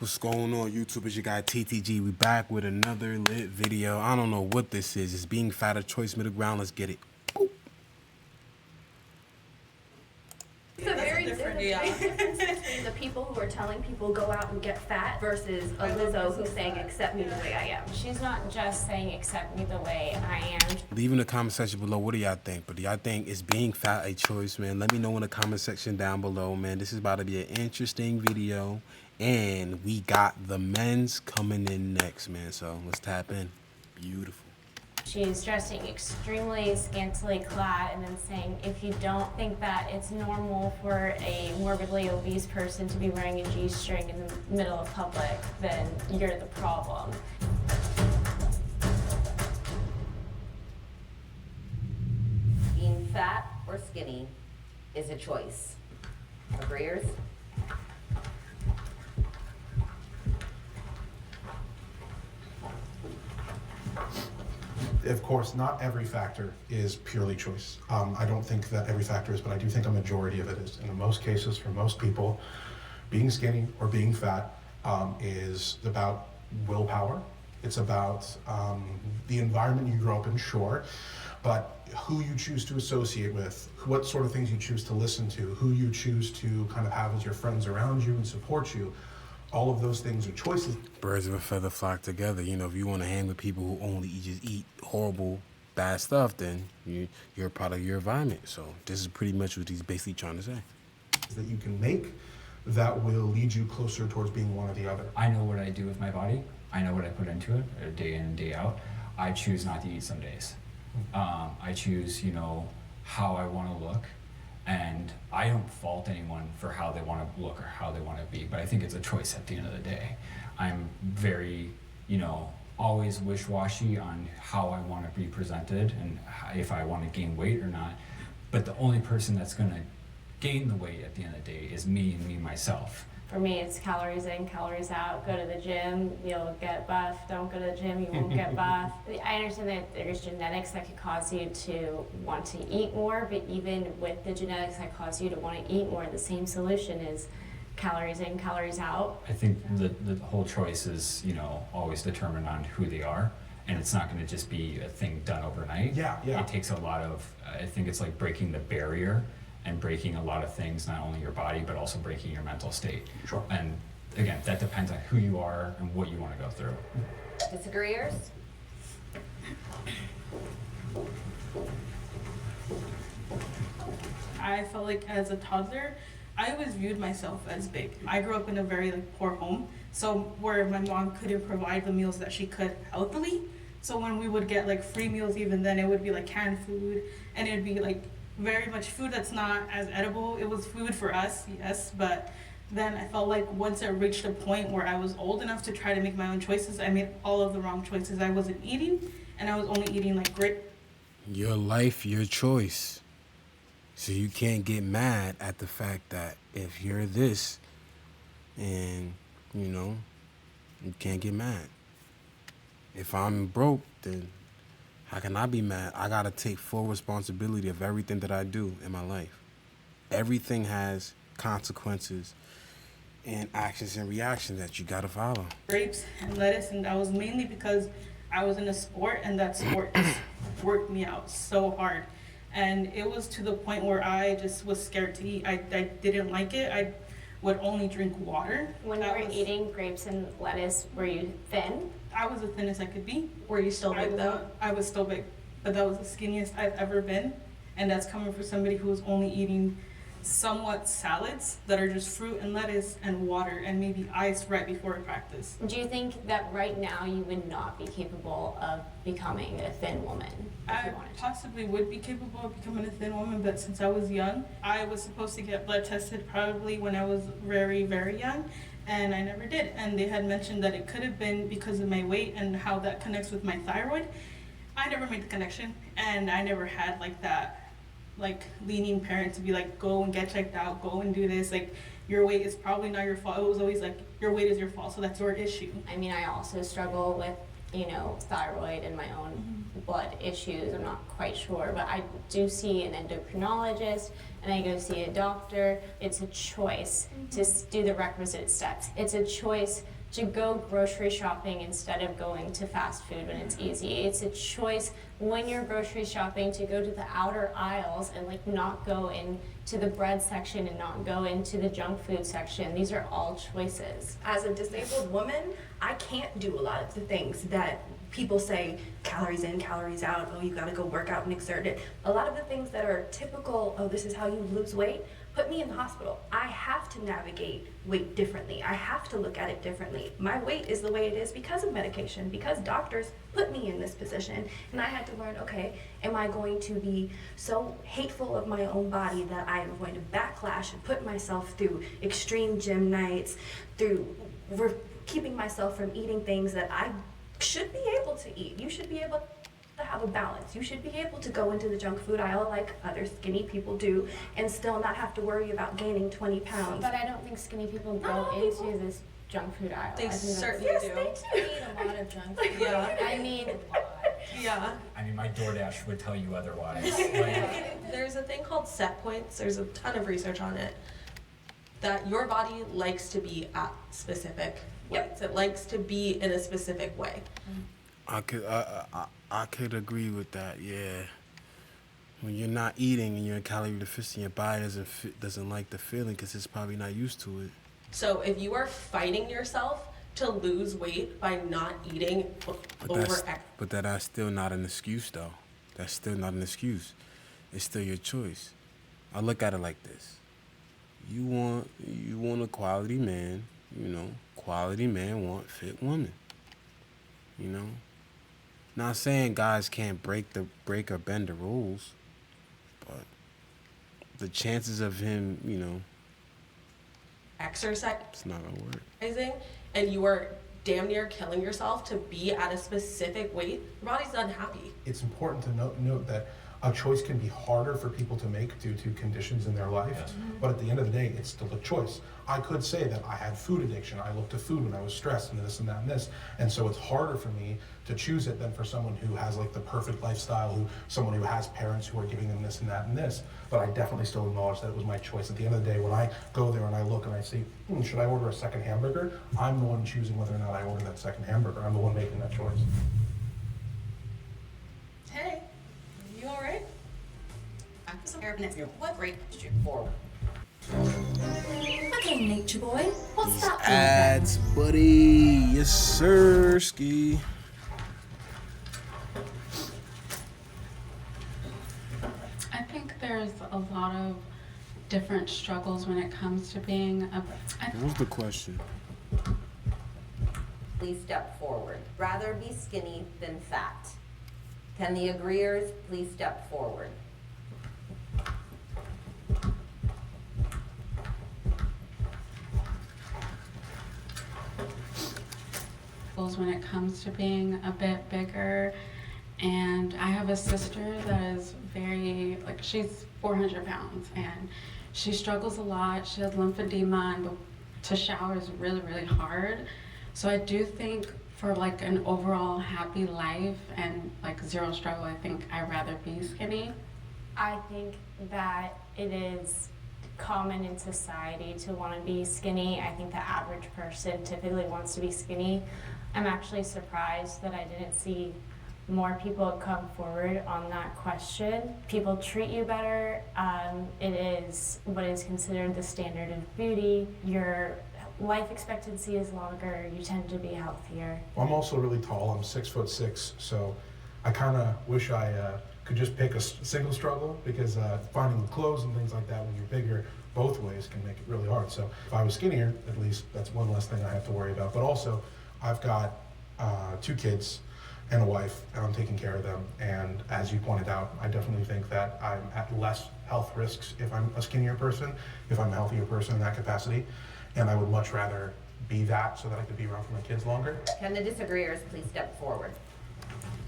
What's going on, YouTube? It's your guy TTG. We back with another lit video. I don't know what this is. It's being fat, a choice, middle ground. Let's get it. It's a very different difference between the people who are telling people go out and get fat versus a Lizzo who's saying accept me the way I am. She's not just saying accept me the way I am. Leave in the comment section below, what do y'all think? But do y'all think is being fat a choice, man? Let me know in the comment section down below, man. This is about to be an interesting video. And we got the men's coming in next, man. So let's tap in. Beautiful. She's dressing extremely scantily clad and then saying, if you don't think that it's normal for a morbidly obese person to be wearing a G-string in the middle of public, then you're the problem. Being fat or skinny is a choice. Agreeers? Of course, not every factor is purely choice. I don't think that every factor is, but I do think a majority of it is. And in most cases, for most people, being skinny or being fat is about willpower. It's about the environment you grow up in, sure, but who you choose to associate with, what sort of things you choose to listen to, who you choose to kind of have as your friends around you and support you. All of those things are choices. Birds of a feather flock together. You know, if you want to hang with people who only just eat horrible, bad stuff, then you're a part of your environment. So this is pretty much what he's basically trying to say. That you can make that will lead you closer towards being one or the other. I know what I do with my body. I know what I put into it day in and day out. I choose not to eat some days. I choose, how I want to look. And I don't fault anyone for how they want to look or how they want to be, but I think it's a choice at the end of the day. I'm very, always wish-washy on how I want to be presented and if I want to gain weight or not. But the only person that's going to gain the weight at the end of the day is me and me myself. For me, it's calories in, calories out. Go to the gym, you'll get buff. Don't go to the gym, you won't get buff. I understand that there's genetics that could cause you to want to eat more, but even with the genetics that cause you to want to eat more, the same solution is calories in, calories out. I think the whole choice is, always determined on who they are. And it's not going to just be a thing done overnight. Yeah. It takes a lot of, I think it's like breaking the barrier and breaking a lot of things, not only your body, but also breaking your mental state. Sure. And again, that depends on who you are and what you want to go through. Disagreeers? I felt like as a toddler, I always viewed myself as big. I grew up in a very poor home, so where my mom couldn't provide the meals that she could healthily. So when we would get free meals, even then it would be canned food, and it would be very much food that's not as edible. It was food for us, yes, but then I felt like once I reached a point where I was old enough to try to make my own choices, I made all of the wrong choices. I wasn't eating, and I was only eating grape. Your life, your choice. So you can't get mad at the fact that if you're this and, you can't get mad. If I'm broke, then how can I be mad? I got to take full responsibility of everything that I do in my life. Everything has consequences and actions and reactions that you got to follow. Grapes and lettuce, and that was mainly because I was in a sport, and that sport just worked me out so hard. And it was to the point where I just was scared to eat. I didn't like it. I would only drink water. When you were eating grapes and lettuce, were you thin? I was the thinnest I could be. Were you still big though? I was still big, but that was the skinniest I've ever been. And that's coming from somebody who was only eating somewhat salads that are just fruit and lettuce and water and maybe ice right before a practice. Do you think that right now you would not be capable of becoming a thin woman if I you wanted to? possibly would be capable of becoming a thin woman, but since I was young, I was supposed to get blood tested probably when I was very, very young, and I never did. And they had mentioned that it could have been because of my weight and how that connects with my thyroid. I never made the connection, and I never had that leaning parent to be go and get checked out, go and do this, your weight is probably not your fault. It was always your weight is your fault, so that's your issue. I mean, I also struggle with you know, thyroid and my own blood issues. I'm not quite sure, but I do see an endocrinologist and I go see a doctor. It's a choice to do the requisite steps. It's a choice to go grocery shopping instead of going to fast food when it's easy. It's a choice when you're grocery shopping to go to the outer aisles and like not go into the bread section and not go into the junk food section. These are all choices. As a disabled woman, I can't do a lot of the things that people say, calories in, calories out, oh, you gotta go work out and exert it. A lot of the things that are typical, oh, this is how you lose weight, put me in the hospital. I have to navigate weight differently. I have to look at it differently. My weight is the way it is because of medication, because doctors put me in this position. And I had to learn, okay, am I going to be so hateful of my own body that I am going to backlash and put myself through extreme gym nights, through keeping myself from eating things that I should be able to eat. You should be able to have a balance. You should be able to go into the junk food aisle like other skinny people do and still not have to worry about gaining 20 pounds. But I don't think skinny people Not go all into people. this junk food aisle. They I think certainly Yes, do. they do. Eat a lot of junk food. Yeah. I mean, Yeah. I mean, my DoorDash would tell you otherwise. Like, There's a thing called set points. There's a ton of research on it. That your body likes to be at specific weights. It likes to be in a specific way. I could agree with that. Yeah. When you're not eating and you're in calorie deficient, your body doesn't like the feeling because it's probably not used to it. So if you are fighting yourself to lose weight by not eating But that's still not an excuse, though. That's still not an excuse. It's still your choice. I look at it like this: you want a quality man. You know, quality man want fit woman. You know, not saying guys can't break or bend the rules, but the chances of him, you know, exercising it's not gonna work. and you are damn near killing yourself to be at a specific weight, your body's unhappy. It's important to note that a choice can be harder for people to make due to conditions in their life, but at the end of the day, it's still a choice. I could say that I had food addiction. I looked to food when I was stressed and this and that and this. And so it's harder for me to choose it than for someone who has like the perfect lifestyle, someone who has parents who are giving them this and that and this. But I definitely still acknowledge that it was my choice. At the end of the day, when I go there and I look and I see, should I order a second hamburger? I'm the one choosing whether or not I order that second hamburger. I'm the one making that choice. Hey, you all right? What grade did you forward? Okay, nature boy, what's that for? Ads, buddy. Yes, sir, ski. I think there's a lot of different struggles when it comes to being What was the question? Please step forward. Rather be skinny than fat. Can the agreeers please step forward? when it comes to being a bit bigger. And I have a sister that is very, like, she's 400 pounds and she struggles a lot. She has lymphedema and to shower is really, really hard. So I do think for like an overall happy life and like zero struggle, I think I'd rather be skinny. I think that it is common in society to want to be skinny. I think the average person typically wants to be skinny. I'm actually surprised that I didn't see more people come forward on that question. People treat you better. It is what is considered the standard of beauty. Your life expectancy is longer. You tend to be healthier. I'm also really tall. I'm 6'6", so I kind of wish I could just pick a single struggle, because finding the clothes and things like that when you're bigger both ways can make it really hard. So if I was skinnier, at least that's one less thing I have to worry about. But also, I've got 2 kids and a wife, and I'm taking care of them. And as you pointed out, I definitely think that I'm at less health risks if I'm a skinnier person, if I'm a healthier person in that capacity. And I would much rather be that so that I could be around for my kids longer. Can the disagreeers please step forward?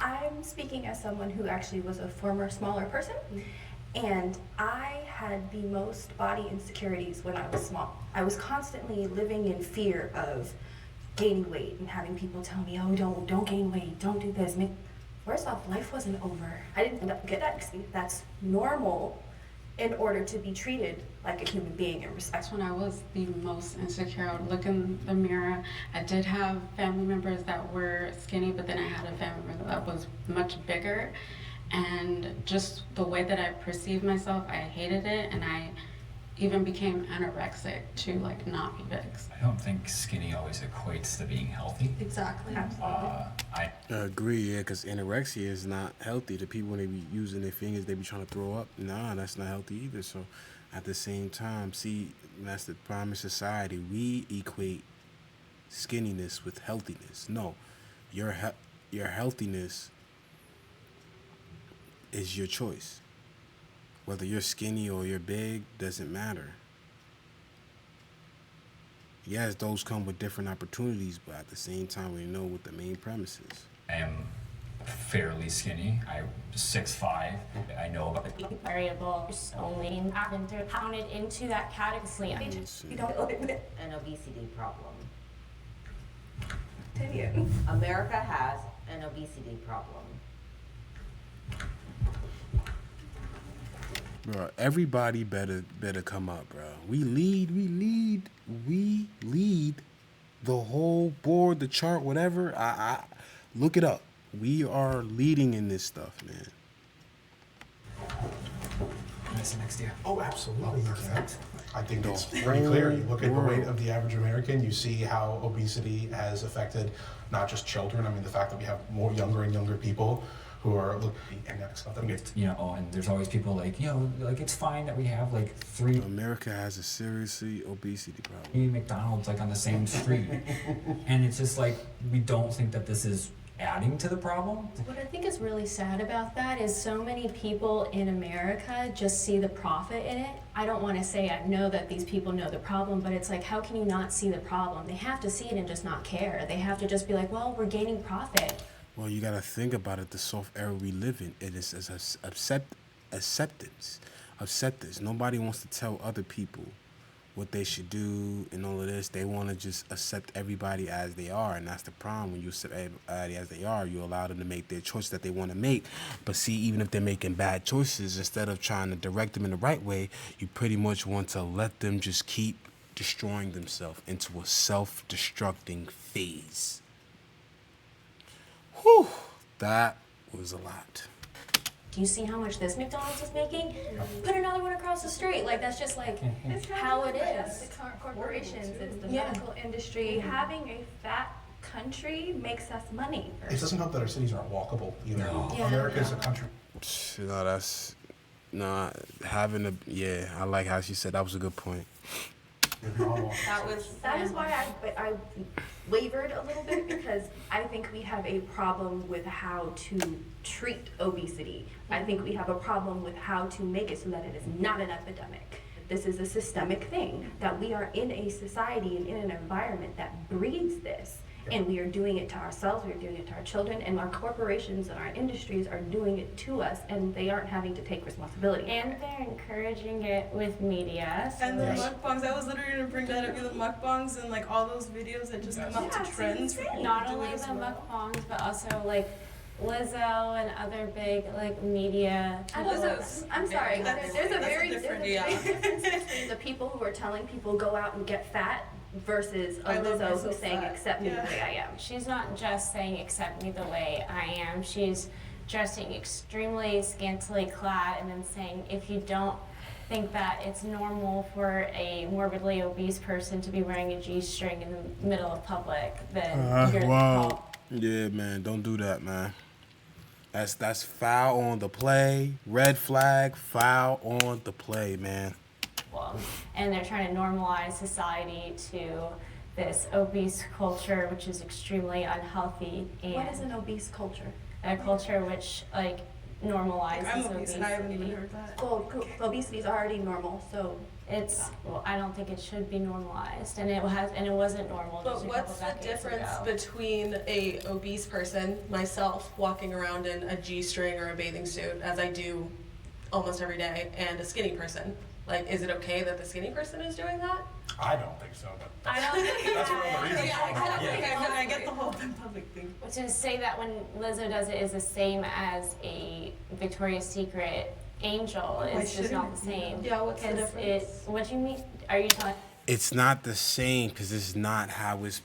I'm speaking as someone who actually was a former smaller person, and I had the most body insecurities when I was small. I was constantly living in fear of gaining weight and having people tell me, oh, don't gain weight, don't do this. First off, life wasn't over. I didn't get that. That's normal in order to be treated like a human being and That's respected. when I was the most insecure. I would look in the mirror. I did have family members that were skinny, but then I had a family member that was much bigger. And just the way that I perceived myself, I hated it, and I even became anorexic to like not be big. I don't think skinny always equates to being healthy. Exactly. I I agree, yeah, because anorexia is not healthy. The people, when they be using their fingers, they be trying to throw up. Nah, that's not healthy either. So at the same time, see, that's the problem in society. We equate skinniness with healthiness. No, your healthiness is your choice. Whether you're skinny or you're big, doesn't matter. Yes, those come with different opportunities, but at the same time, we know what the main premise is. am fairly skinny. I'm 6'5". I know about the Variable is only counted into that category. You don't An obesity problem. continue. America has an obesity problem. Bro, everybody better come up, bro. We lead the whole board, the chart, whatever. I look it up. We are leading in this stuff, man. Nice next year. Oh, absolutely. Perfect. I think it's pretty clear. You look at the weight of the average American, you see how obesity has affected not just children. I mean, the fact that we have more younger and younger people who are the index of them. You know, and there's always people like, you know, like it's fine that we have like 3 America has a seriously obesity problem. McDonald's like on the same street. And it's just like, we don't think that this is adding to the problem. What I think is really sad about that is so many people in America just see the profit in it. I don't want to say I know that these people know the problem, but it's like, how can you not see the problem? They have to see it and just not care. They have to just be like, well, we're gaining profit. Well, you gotta think about it. The soft era we live in, it is as acceptance. Nobody wants to tell other people what they should do and all of this. They want to just accept everybody as they are, and that's the problem. When you accept everybody as they are, you allow them to make their choice that they want to make. But see, even if they're making bad choices, instead of trying to direct them in the right way, you pretty much want to let them just keep destroying themselves into a self-destructing phase. Whew, that was a lot. Do you see how much this McDonald's is making? Put another one across the street. Like, that's just like how it is. It's our corporations, it's the Yeah. medical industry. Having a fat country makes us money. It doesn't help that our cities aren't walkable either. No. Yeah. America is a country. No, that's no having a yeah. I like how she said that was a good point. That is why I wavered a little bit, because I think we have a problem with how to treat obesity. I think we have a problem with how to make it so that it is not an epidemic. This is a systemic thing, that we are in a society and in an environment that breeds this. And we are doing it to ourselves, we are doing it to our children, and our corporations and our industries are doing it to us, and they aren't having to take responsibility. And they're encouraging it with media. So And the like, mukbangs, I was literally gonna bring that up, the mukbangs and like all those videos that just come up Yeah, to it's trends. insane. not doing only as the well. mukbangs, but also like Lizzo and other big like media I people. don't know. I'm sorry. That's- There's a that's very different, big yeah. difference between the people who are telling people go out and get fat versus a I love Lizzo myself who's saying fat. accept me Yeah. the way I am. She's not just saying accept me the way I am. She's dressing extremely scantily clad and then saying if you don't think that it's normal for a morbidly obese person to be wearing a G-string in the middle of public, then you're Wow. Yeah, man, don't do that, man. That's foul on the play. Red flag, foul on the play, man. well. And they're trying to normalize society to this obese culture, which is extremely unhealthy, and What is an obese culture? a culture which like normalizes I'm obese and I haven't even obesity. heard that. Well, obesity is already normal, so It's well, I don't think it should be normalized, and it wasn't normal. But just a what's couple the decades difference ago. between a obese person, myself, walking around in a G-string or a bathing suit, as I do almost every day, and a skinny person? Like, is it okay that the skinny person is doing that? I don't think so, but I don't think that's one of the reasons. Yeah, exactly. Yeah. open public thing. To say that when Lizzo does it is the same as a Victoria's Secret angel Why is just not the shouldn't it same. Yeah, what's the 'Cause difference? what do you mean? Are you telling? It's not the same because it's not how it's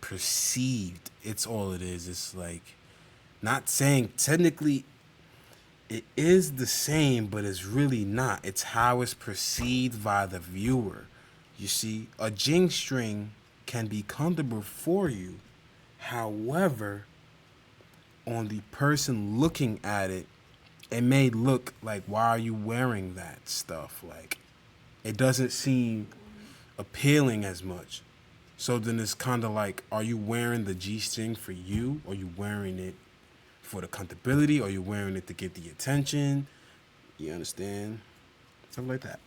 perceived. It's all it is. It's like not saying technically it is the same, but it's really not. It's how it's perceived by the viewer. You see, a jing string can be comfortable for you. However, on the person looking at it, it may look like, why are you wearing that stuff? Like, it doesn't seem appealing as much. So then it's kind of like, are you wearing the G-string for you? Or are you wearing it for the comfortability? Or are you wearing it to get the attention? You understand? Something like that.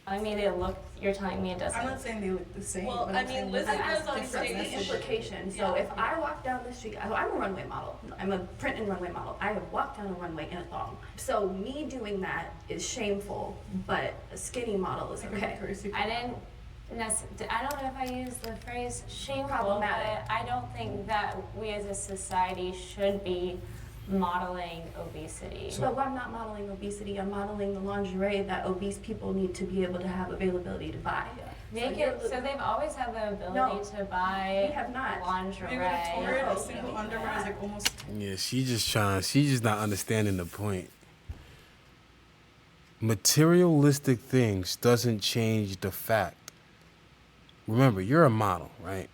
I mean, you're telling me it doesn't. I'm not saying they look the same. Well, but I I'm mean, saying Lizzo this is goes on different stage. The message. implication. So if I walk down the street, I'm a runway model. I'm a print and runway model. I have walked down a runway in a thong. So me doing that is shameful, but a skinny model is okay. I don't know if I use the phrase shameful, Problematic. but I don't think that we as a society should be modeling obesity. But I'm not modeling obesity. I'm modeling the lingerie that obese people need to be able to have availability to buy. So they've always had the ability No, to buy we have not. lingerie. They would have told her a single underwear is like almost. Yeah, she's just not understanding the point. Materialistic things doesn't change the fact. Remember, you're a model, right?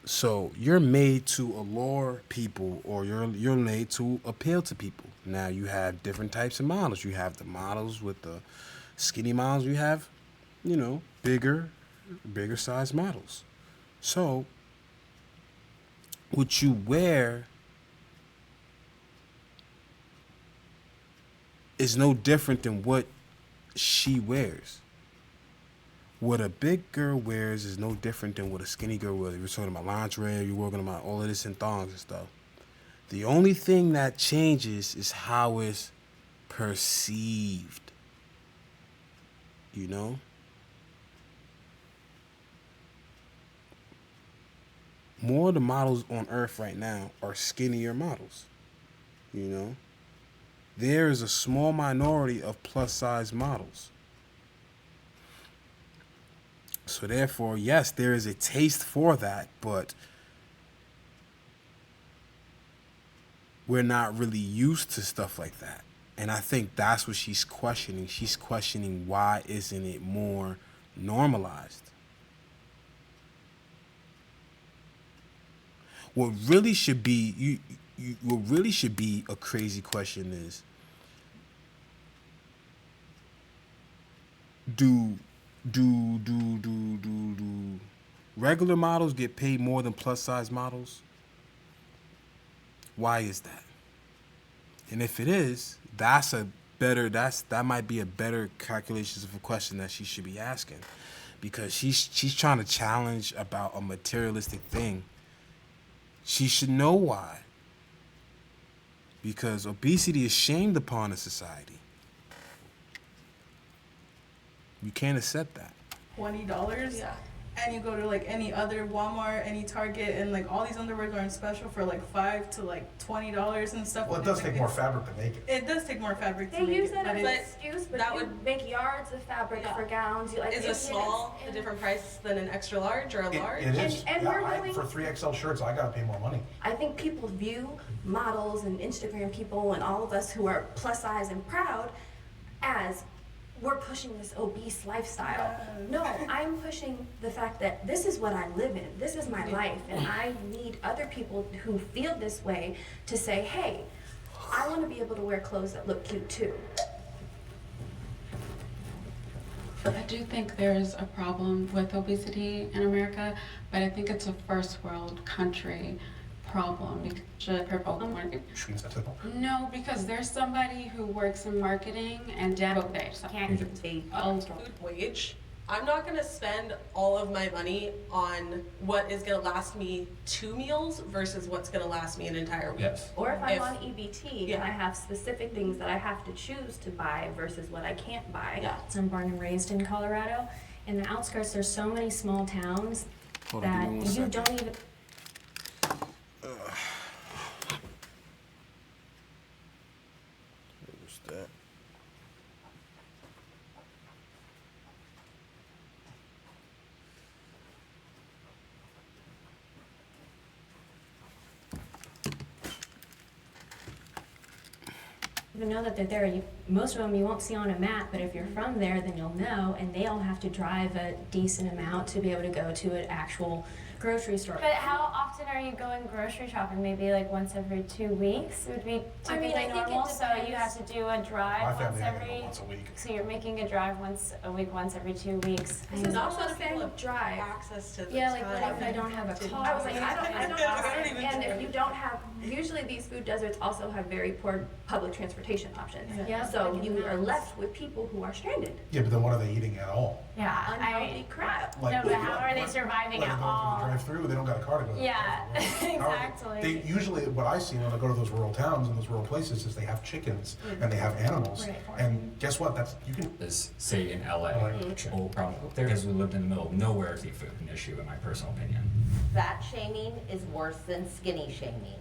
So you're made to allure people, or you're made to appeal to people. Now you have different types of models. You have the models with the skinny models. You have, bigger size models. So what you wear is no different than what she wears. What a big girl wears is no different than what a skinny girl wears. You're talking about lingerie, you're working about all of this in thongs and stuff. The only thing that changes is how it's perceived. More of the models on earth right now are skinnier models. There is a small minority of plus size models. So therefore, yes, there is a taste for that, but we're not really used to stuff like that. And I think that's what she's questioning. She's questioning, why isn't it more normalized? What really should be a crazy question is, do regular models get paid more than plus size models? Why is that? And if it is, that might be a better calculation of a question that she should be asking, because she's trying to challenge about a materialistic thing. She should know why. Because obesity is shamed upon in society. You can't accept that. $20. Yeah. And you go to like any other Walmart, any Target, and like all these underwears are on special for like $5 to like $20 and stuff. Well, it does take more fabric to make it. It does take more fabric to They make use it, that but as an it's- excuse, but that you would- make yards of fabric Yeah. for gowns. Is a small a different price than an extra large or a large? It is. And we're willing- For 3XL shirts, I gotta pay more money. I think people view models and Instagram people and all of us who are plus size and proud as we're pushing this obese lifestyle. No, I'm pushing the fact that this is what I live in. This is my life, and I need other people who feel this way to say, hey, I want to be able to wear clothes that look cute too. I do think there's a problem with obesity in America, but I think it's a first world country problem. No, because there's somebody who works in marketing and Can't be. Food wage. I'm not gonna spend all of my money on what is gonna last me 2 meals versus what's gonna last me an entire week. Yes. Or if I'm If- on EBT yeah. and I have specific things that I have to choose to buy versus what I can't buy. Yeah. I'm born and raised in Colorado. In the outskirts, there's so many small towns Hold on, give that me one you second. don't even. even know that they're there. Most of them you won't see on a map, but if you're from there, then you'll know, and they all have to drive a decent amount to be able to go to an actual grocery store. But how often are you going grocery shopping? Maybe like once every 2 weeks would be typically I think it normal. So you depends. have to do a My drive once family, I go every. once a week. So you're making a drive once a week, once every 2 weeks. This is also Not a a fan thing of of drive. access to the Yeah, like time what if I don't have a to- car? I was like, I don't I don't even and do if it. you don't have, usually these food deserts also have very poor public transportation options. Yeah. So Like you in are mountains. left with people who are stranded. Yeah, but then what are they eating at all? Yeah. Unhealthy crap. No, but how are they surviving like at going all? through the drive-through, they don't got a car to go to the Yeah, drive-thru. How are exactly. They usually, what I see when I go to those rural towns and those rural places is they have chickens and they have animals. Right. And guess what? That's, you can, Is, say, in LA, Right. oh, problem up there because we lived in the middle of nowhere to eat food, an issue, in my personal opinion. Fat shaming is worse than skinny shaming.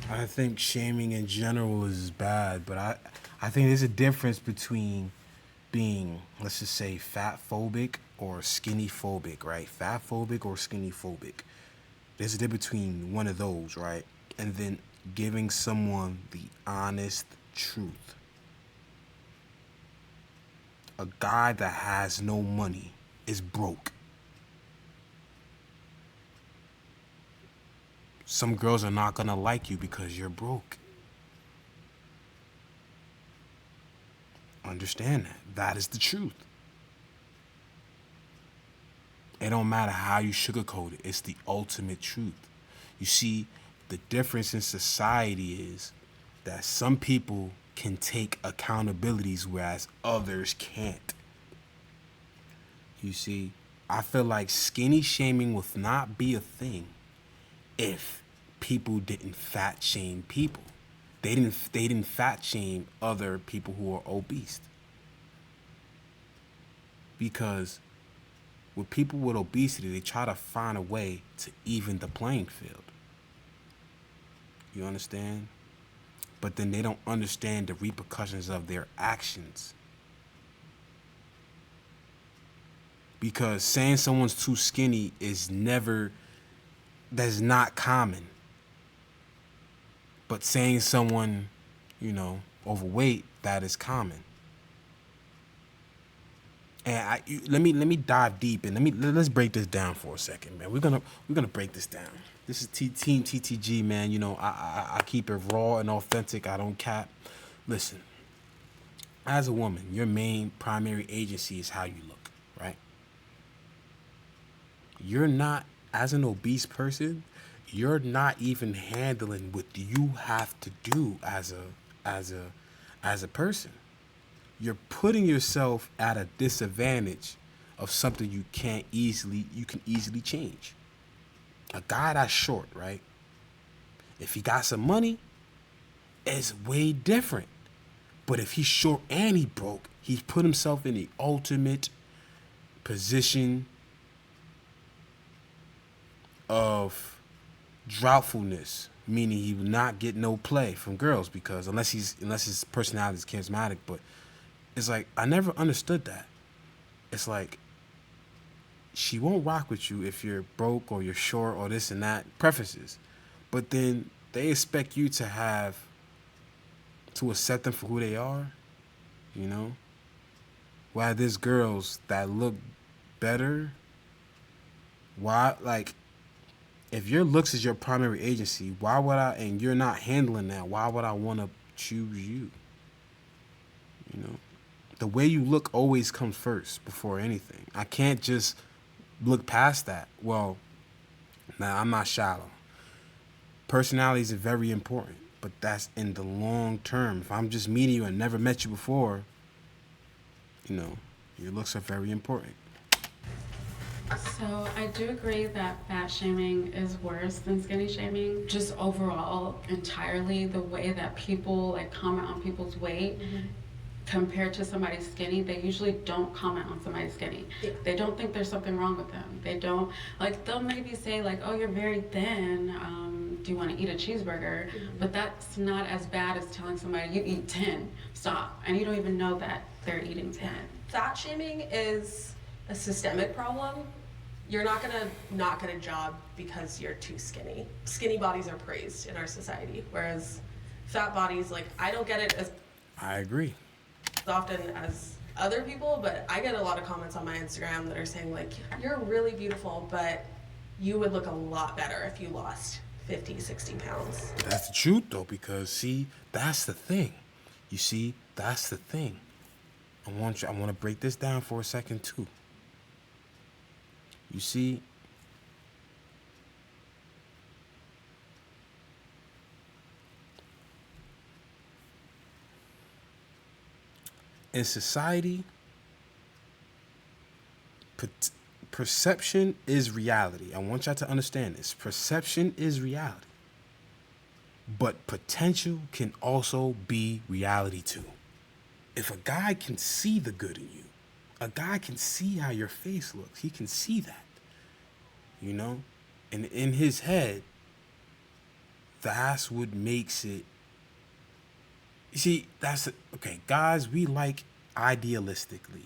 I think shaming in general is bad, but I think there's a difference between being, let's just say, fat phobic or skinny phobic, right? Fat phobic or skinny phobic. There's a difference between one of those, right? And then giving someone the honest truth. A guy that has no money is broke. Some girls are not gonna like you because you're broke. Understand that. That is the truth. It don't matter how you sugarcoat it. It's the ultimate truth. You see, the difference in society is that some people can take accountabilities whereas others can't. You see, I feel like skinny shaming would not be a thing if people didn't fat shame people. They didn't fat shame other people who are obese. Because with people with obesity, they try to find a way to even the playing field. You understand? But then they don't understand the repercussions of their actions. Because saying someone's too skinny that's not common. But saying someone, overweight, that is common. And let me dive deep and let's break this down for a second, man. We're gonna break this down. This is Team TTG, man. I keep it raw and authentic. I don't cap. Listen, as a woman, your main primary agency is how you look, right? You're not, as an obese person, you're not even handling what you have to do as a person. You're putting yourself at a disadvantage of something you can easily change. A guy that's short, right? If he got some money, it's way different. But if he's short and he broke, he's put himself in the ultimate position of droughtfulness, meaning he will not get no play from girls because unless his personality is charismatic. But it's like I never understood that. It's like she won't rock with you if you're broke or you're short or this and that prefaces, but then they expect you to accept them for who they are, While there's girls that look better, if your looks is your primary agency, and you're not handling that, why would I want to choose you? The way you look always comes first before anything. I can't just look past that. Well, now I'm not shallow. Personalities are very important. but that's in the long term. If I'm just meeting you and never met you before, you know, your looks are very important. So I do agree that fat shaming is worse than skinny shaming. Just overall, entirely, the way that people like comment on people's weight compared to somebody skinny, they usually don't comment on somebody skinny. They don't think there's something wrong with them. They don't, like, they'll maybe say like, oh, you're very thin, do you want to eat a cheeseburger? But that's not as bad as telling somebody you eat 10, stop. And you don't even know that they're eating 10. Fat shaming is a systemic problem. You're not gonna not get a job because you're too skinny. Skinny bodies are praised in our society, whereas fat bodies, like, I don't get it as I agree. often as other people, but I get a lot of comments on my Instagram that are saying like, you're really beautiful, but you would look a lot better if you lost 50, 60 pounds. That's the truth, though, because, see, that's the thing. You see, that's the thing. I want to break this down for a second, too. You see, in society, perception is reality. I want y'all to understand this. Perception is reality. But potential can also be reality too. If a guy can see the good in you, a guy can see how your face looks, he can see that, you know? And in his head, that's what makes it. You see, okay, guys, we like idealistically.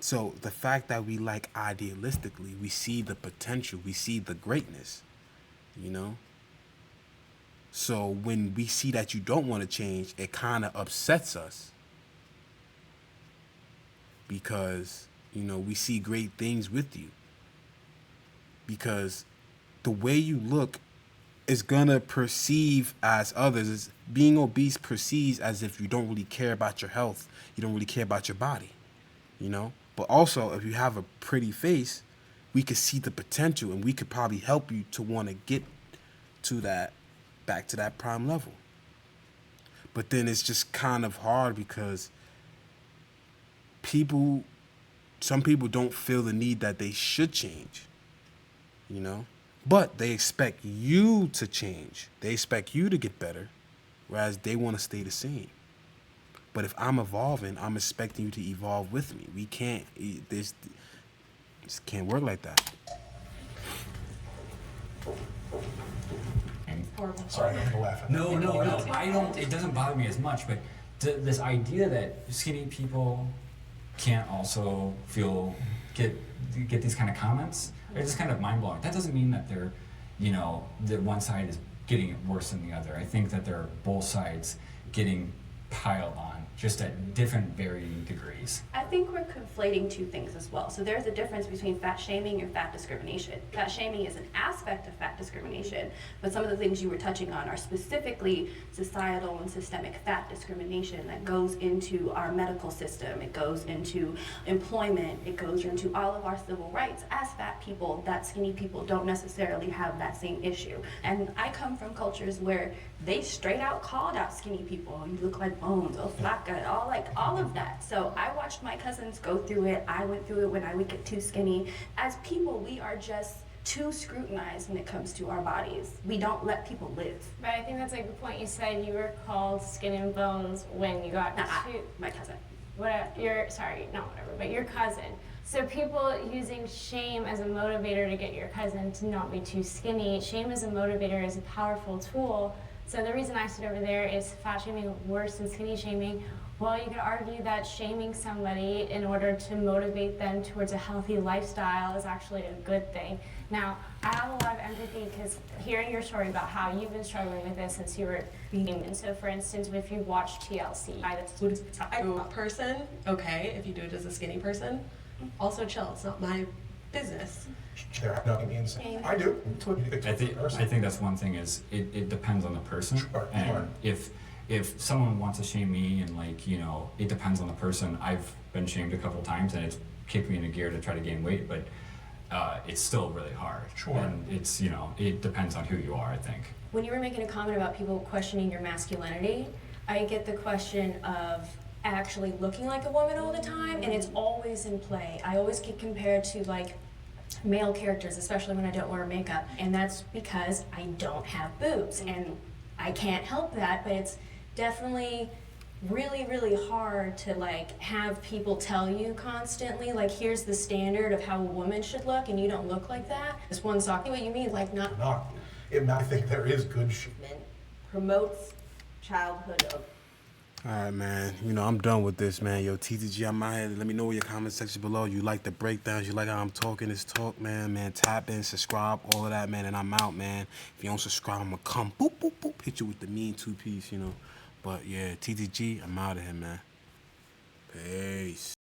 So the fact that we like idealistically, we see the potential, we see the greatness, you know? So when we see that you don't want to change, it kind of upsets us. Because, you know, we see great things with you. Because the way you look is gonna perceive as others. Being obese perceives as if you don't really care about your health. You don't really care about your body, you know? But also, if you have a pretty face, we could see the potential and we could probably help you to want to get to that, back to that prime level. But then it's just kind of hard because some people don't feel the need that they should change, you know? But they expect you to change. They expect you to get better, whereas they want to stay the same. But if I'm evolving, I'm expecting you to evolve with me. We can't, this can't work like that. Horrible. Sorry, I don't laugh at that. No, I don't, it doesn't bother me as much, but this idea that skinny people can't also get these kind of comments, it's just kind of mind-blowing. That doesn't mean that they're, you know, that one side is getting it worse than the other. I think that they're both sides getting piled on, just at different varying degrees. I think we're conflating two things as well. So there's a difference between fat shaming and fat discrimination. Fat shaming is an aspect of fat discrimination, but some of the things you were touching on are specifically societal and systemic fat discrimination that goes into our medical system. It goes into employment. It goes into all of our civil rights. As fat people, that skinny people don't necessarily have that same issue. And I come from cultures where they straight out called out skinny people. You look like bones, oh flat gut, all of that. So I watched my cousins go through it. I went through it when I would get too skinny. As people, we are just too scrutinized when it comes to our bodies. We don't let people live. But I think that's a good point. You said you were called skin and bones when you got My cousin. But your cousin. So people using shame as a motivator to get your cousin to not be too skinny. Shame as a motivator is a powerful tool. So the reason I sit over there is fat shaming worse than skinny shaming. Well, you could argue that shaming somebody in order to motivate them towards a healthy lifestyle is actually a good thing. Now, I have a lot of empathy because hearing your story about how you've been struggling with this since you were human. So, for instance, if you watch TLC, I'm a person, okay, if you do it as a skinny person, also chill. It's not my business. There, no, it means I do. I think that's one thing is it depends on the person. Sure. And if someone wants to shame me and like, you know, it depends on the person. I've been shamed a couple times and it's kicked me into gear to try to gain weight, but it's still really hard. Sure. And it's, you know, it depends on who you are, I think. When you were making a comment about people questioning your masculinity, I get the question of actually looking like a woman all the time, and it's always in play. I always get compared to like male characters, especially when I don't wear makeup, and that's because I don't have boobs, and I can't help that, but it's definitely really, really hard to like have people tell you constantly, like, here's the standard of how a woman should look, and you don't look like that. This one sock, what you mean, like not. I think there is good Promotes childhood of. All right, man. You know, I'm done with this, man. Yo, TTG, I'm out here. Let me know in your comment section below. You like the breakdowns. You like how I'm talking this talk, man. Man, tap in, subscribe, all of that, man. And I'm out, man. If you don't subscribe, I'm going to come, boop, boop, boop, hit you with the mean two-piece, you know. But, yeah, TTG, I'm out of here, man. Peace.